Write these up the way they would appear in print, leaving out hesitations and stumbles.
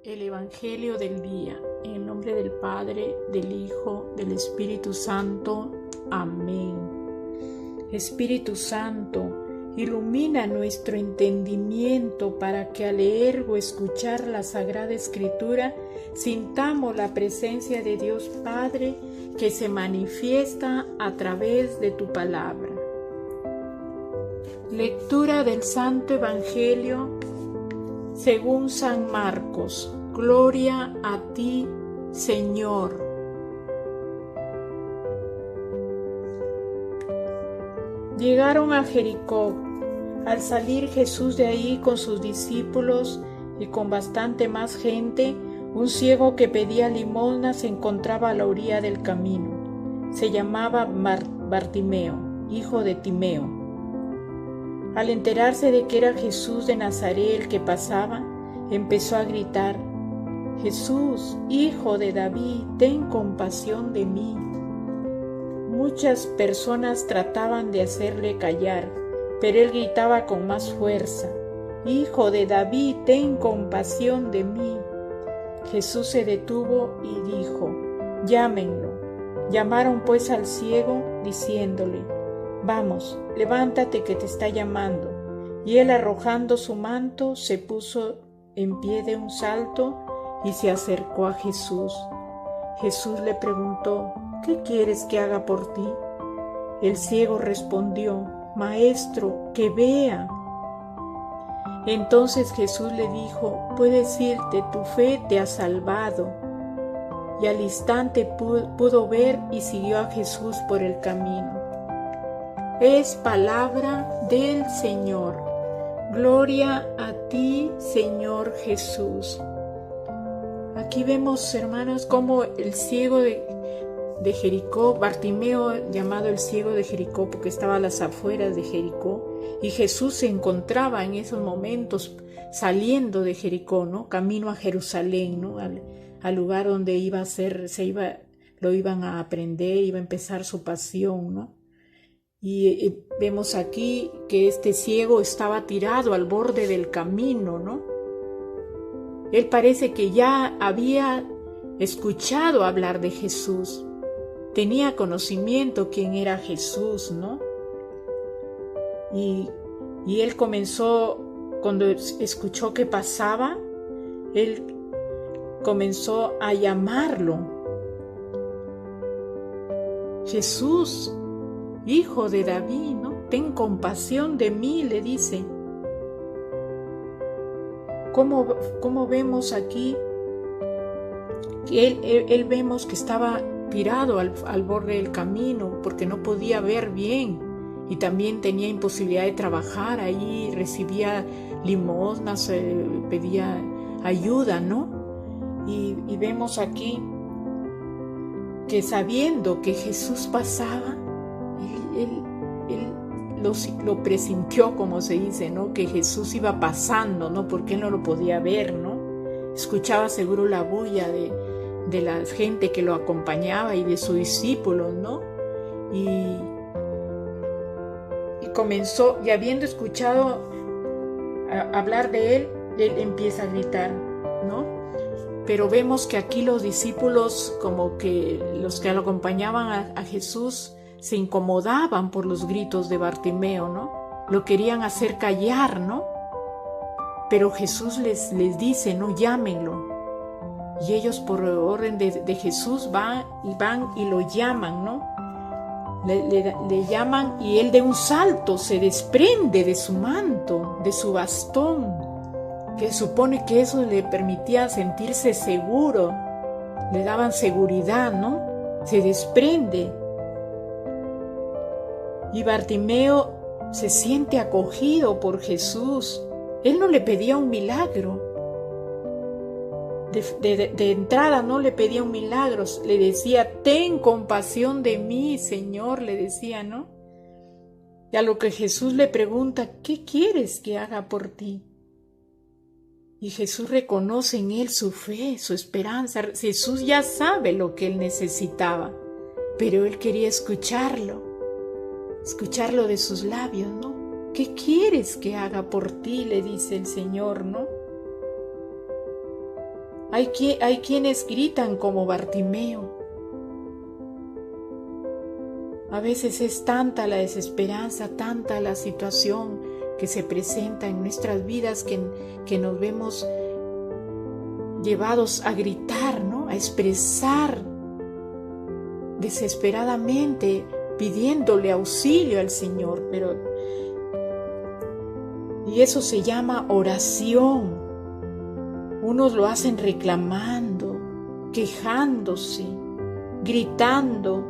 El Evangelio del día, en el nombre del Padre, del Hijo, del Espíritu Santo. Amén. Espíritu Santo, ilumina nuestro entendimiento para que al leer o escuchar la Sagrada Escritura sintamos la presencia de Dios Padre que se manifiesta a través de tu palabra. Lectura del Santo Evangelio según San Marcos. Gloria a ti, Señor. Llegaron a Jericó. Al salir Jesús de ahí con sus discípulos y con bastante más gente, un ciego que pedía limosna se encontraba a la orilla del camino. Se llamaba Bartimeo, hijo de Timeo. Al enterarse de que era Jesús de Nazaret el que pasaba, empezó a gritar: «Jesús, hijo de David, ten compasión de mí». Muchas personas trataban de hacerle callar, pero él gritaba con más fuerza: «Hijo de David, ten compasión de mí». Jesús se detuvo y dijo: «Llámenlo». Llamaron pues al ciego, diciéndole: «Vamos, levántate que te está llamando». Y él, arrojando su manto, se puso en pie de un salto y se acercó a Jesús. Jesús le preguntó: «¿Qué quieres que haga por ti?». El ciego respondió: «Maestro, que vea». Entonces Jesús le dijo: «Puedes irte, tu fe te ha salvado». Y al instante pudo ver y siguió a Jesús por el camino. Es palabra del Señor. Gloria a ti, Señor Jesús. Aquí vemos, hermanos, cómo el ciego de Jericó, Bartimeo, llamado el ciego de Jericó porque estaba a las afueras de Jericó, y Jesús se encontraba en esos momentos saliendo de Jericó, ¿no? Camino a Jerusalén, ¿no? Al lugar donde iba a ser, lo iban a aprender, iba a empezar su pasión, ¿no? Y vemos aquí que este ciego estaba tirado al borde del camino, ¿no? Él parece que ya había escuchado hablar de Jesús, tenía conocimiento quién era Jesús, ¿no? Y él comenzó, cuando escuchó que pasaba, él comenzó a llamarlo: «Jesús, hijo de David, ¿no? Ten compasión de mí», le dice. ¿Cómo vemos aquí? Que él vemos que estaba tirado al borde del camino porque no podía ver bien y también tenía imposibilidad de trabajar ahí, recibía limosnas, pedía ayuda, ¿no? Y vemos aquí que sabiendo que Jesús pasaba, él lo presintió, como se dice, ¿no? Que Jesús iba pasando, ¿no? Porque él no lo podía ver, ¿no? Escuchaba seguro la bulla de la gente que lo acompañaba y de sus discípulos, ¿no? Y comenzó, y habiendo escuchado hablar de él empieza a gritar, ¿no? Pero vemos que aquí los discípulos, como que los que lo acompañaban a Jesús, se incomodaban por los gritos de Bartimeo, ¿no? Lo querían hacer callar, ¿no? Pero Jesús les dice: «No, llámenlo». Y ellos, por orden de Jesús, van y lo llaman, ¿no? Le llaman, y él de un salto se desprende de su manto, de su bastón, que supone que eso le permitía sentirse seguro, le daban seguridad, ¿no? Se desprende. Y Bartimeo se siente acogido por Jesús. Él no le pedía un milagro. De entrada no le pedía un milagro. Le decía: «Ten compasión de mí, Señor», le decía, ¿no? Y a lo que Jesús le pregunta: «¿Qué quieres que haga por ti?». Y Jesús reconoce en él su fe, su esperanza. Jesús ya sabe lo que él necesitaba, pero él quería escucharlo de sus labios, ¿no? ¿Qué quieres que haga por ti?, le dice el Señor, ¿no? Hay quienes gritan como Bartimeo. A veces es tanta la desesperanza, tanta la situación que se presenta en nuestras vidas que nos vemos llevados a gritar, ¿no? A expresar desesperadamente, pidiéndole auxilio al Señor. Y eso se llama oración. Unos lo hacen reclamando, quejándose, gritando,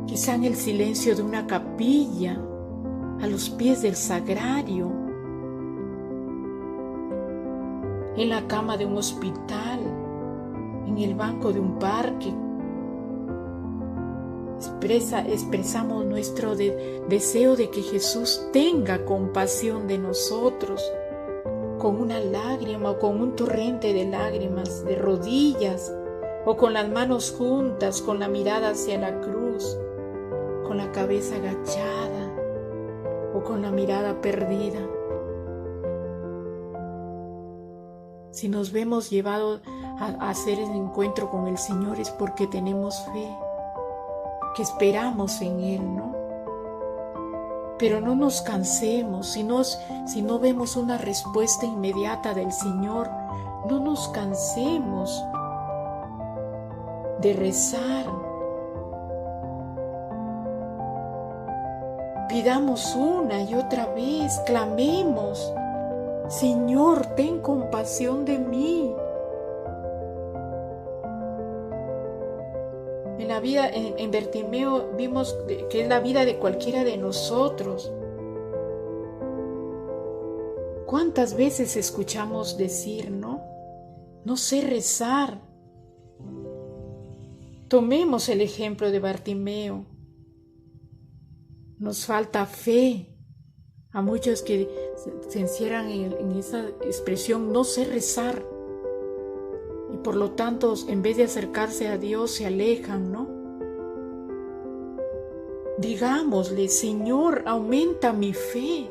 quizá en el silencio de una capilla, a los pies del sagrario, en la cama de un hospital, en el banco de un parque. Expresamos nuestro deseo de que Jesús tenga compasión de nosotros, con una lágrima o con un torrente de lágrimas, de rodillas, o con las manos juntas, con la mirada hacia la cruz, con la cabeza agachada o con la mirada perdida. Si nos vemos llevados a hacer el encuentro con el Señor es porque tenemos fe, que esperamos en Él, ¿no? Pero no nos cansemos, si no vemos una respuesta inmediata del Señor, no nos cansemos de rezar. Pidamos una y otra vez, clamemos: Señor, ten compasión de mí. En la vida, en Bartimeo vimos que es la vida de cualquiera de nosotros. ¿Cuántas veces escuchamos decir, no sé rezar? Tomemos el ejemplo de Bartimeo. Nos falta fe. A muchos que se encierran en esa expresión, no sé rezar. Y por lo tanto, en vez de acercarse a Dios, se alejan, ¿no? Digámosle: Señor, aumenta mi fe.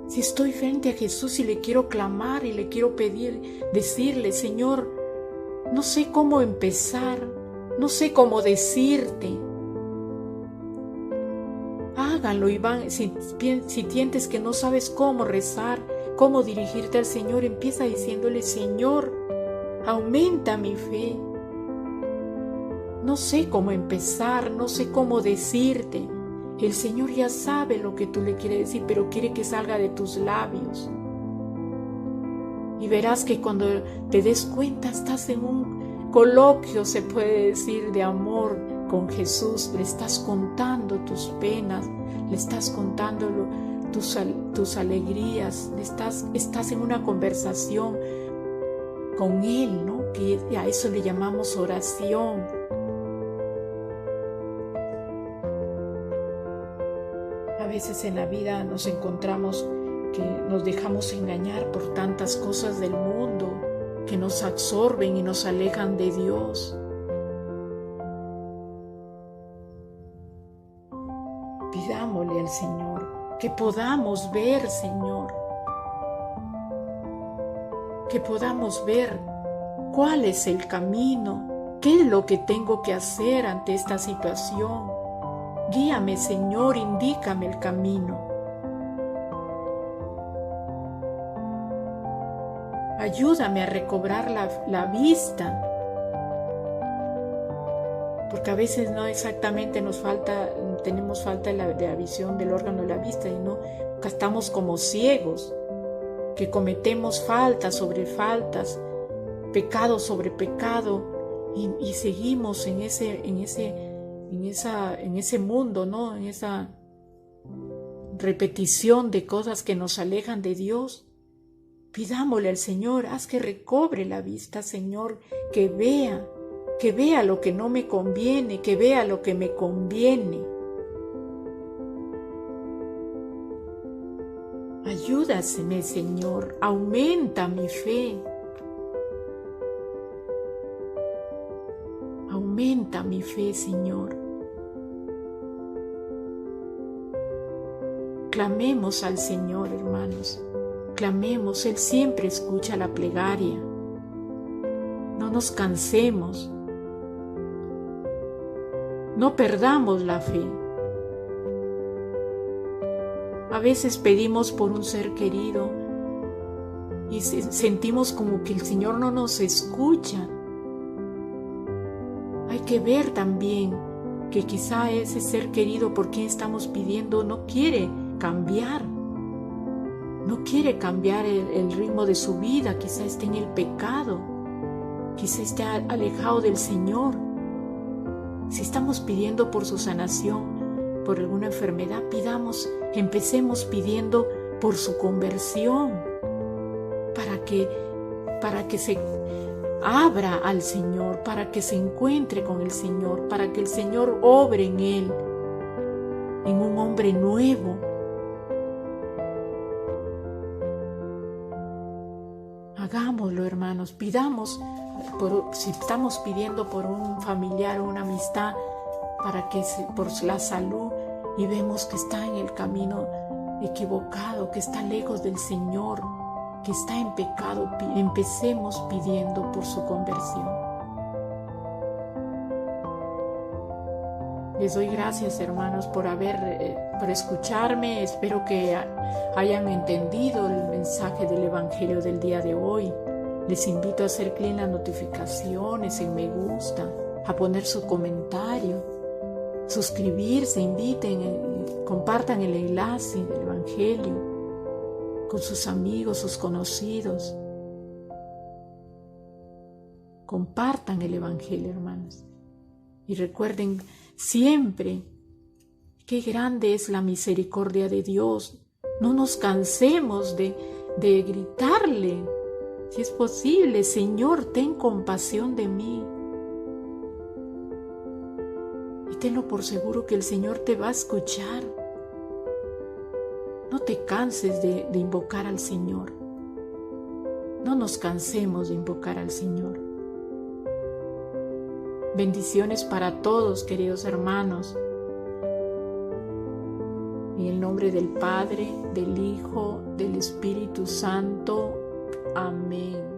Si estoy frente a Jesús y le quiero clamar y le quiero pedir, decirle: Señor, no sé cómo empezar, no sé cómo decirte. Háganlo, Iván. Si sientes que no sabes cómo rezar, cómo dirigirte al Señor, empieza diciéndole: Señor, aumenta mi fe. No sé cómo empezar, no sé cómo decirte. El Señor ya sabe lo que tú le quieres decir, pero quiere que salga de tus labios. Y verás que cuando te des cuenta, estás en un coloquio, se puede decir, de amor con Jesús. Le estás contando tus penas, le estás contando tus alegrías, estás en una conversación con Él, ¿no? Que a eso le llamamos oración. A veces en la vida nos encontramos que nos dejamos engañar por tantas cosas del mundo que nos absorben y nos alejan de Dios. Pidámosle al Señor que podamos ver, Señor, que podamos ver cuál es el camino, qué es lo que tengo que hacer ante esta situación. Guíame, Señor, indícame el camino. Ayúdame a recobrar la vista, porque a veces no exactamente tenemos falta de la visión del órgano de la vista, y no estamos como ciegos, que cometemos faltas sobre faltas, pecado sobre pecado, y seguimos en ese mundo, ¿no? En esa repetición de cosas que nos alejan de Dios. Pidámosle al Señor: haz que recobre la vista, Señor, que vea lo que no me conviene, que vea lo que me conviene. Ayúdame, Señor, aumenta mi fe. Aumenta mi fe, Señor. Clamemos al Señor, hermanos. clamemos, Él siempre escucha la plegaria. No nos cansemos, no perdamos la fe. A veces pedimos por un ser querido y sentimos como que el Señor no nos escucha. Hay que ver también que quizá ese ser querido por quien estamos pidiendo no quiere cambiar. No quiere cambiar el ritmo de su vida, quizá esté en el pecado, quizá esté alejado del Señor. Si estamos pidiendo por su sanación, por alguna enfermedad, empecemos pidiendo por su conversión, para que se abra al Señor, para que se encuentre con el Señor, para que el Señor obre en él, en un hombre nuevo. Hagámoslo, hermanos, pidamos, si estamos pidiendo por un familiar o una amistad, por la salud, y vemos que está en el camino equivocado, que está lejos del Señor, que está en pecado, empecemos pidiendo por su conversión. Les doy gracias, hermanos, por escucharme. Espero que hayan entendido el mensaje del Evangelio del día de hoy. Les invito a hacer clic en las notificaciones, en me gusta, a poner su comentario, suscribirse, compartan el enlace del Evangelio con sus amigos, sus conocidos. Compartan el Evangelio, hermanos. Y recuerden siempre qué grande es la misericordia de Dios. No nos cansemos de gritarle, si es posible: Señor, ten compasión de mí. Y tenlo por seguro que el Señor te va a escuchar. No te canses de invocar al Señor. No nos cansemos de invocar al Señor. Bendiciones para todos, queridos hermanos. En el nombre del Padre, del Hijo, del Espíritu Santo. Amén.